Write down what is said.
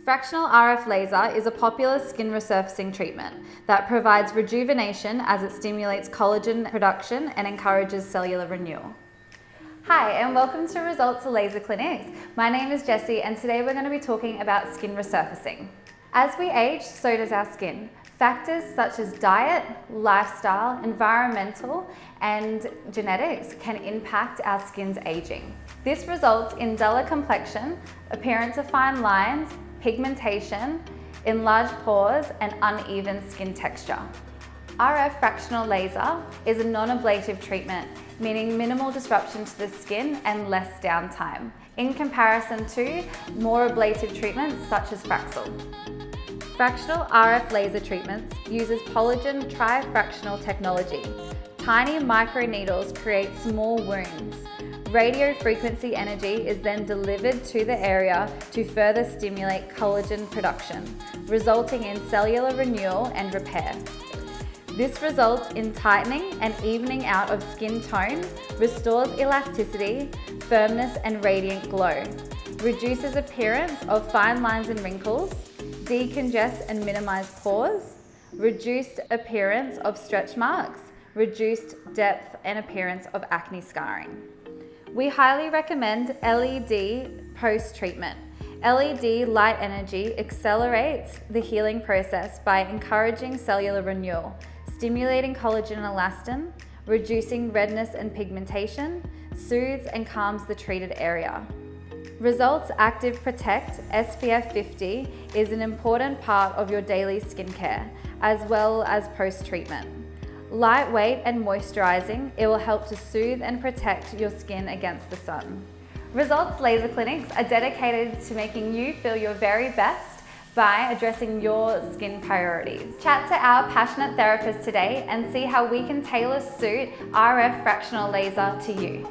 Fractional RF laser is a popular skin resurfacing treatment that provides rejuvenation as it stimulates collagen production and encourages cellular renewal. Hi, and welcome to Results of Laser Clinics. My name is Jessie, and today we're going to be talking about skin resurfacing. As we age, so does our skin. Factors such as diet, lifestyle, environmental, and genetics can impact our skin's aging. This results in duller complexion, appearance of fine lines, pigmentation, enlarged pores, and uneven skin texture. RF fractional laser is a non-ablative treatment, meaning minimal disruption to the skin and less downtime, in comparison to more ablative treatments such as Fraxel. Fractional RF laser treatments uses collagen trifractional technology. Tiny microneedles create small wounds. Radio frequency energy is then delivered to the area to further stimulate collagen production, resulting in cellular renewal and repair. This results in tightening and evening out of skin tone, restores elasticity, firmness, and radiant glow, reduces appearance of fine lines and wrinkles, decongest and minimize pores, reduced appearance of stretch marks, reduced depth and appearance of acne scarring. We highly recommend LED post-treatment. LED light energy accelerates the healing process by encouraging cellular renewal, stimulating collagen and elastin, reducing redness and pigmentation, soothes and calms the treated area. Results Active Protect SPF 50 is an important part of your daily skincare, as well as post-treatment. Lightweight and moisturizing, it will help to soothe and protect your skin against the sun. Results Laser Clinics are dedicated to making you feel your very best by addressing your skin priorities. Chat to our passionate therapist today and see how we can tailor suit RF fractional laser to you.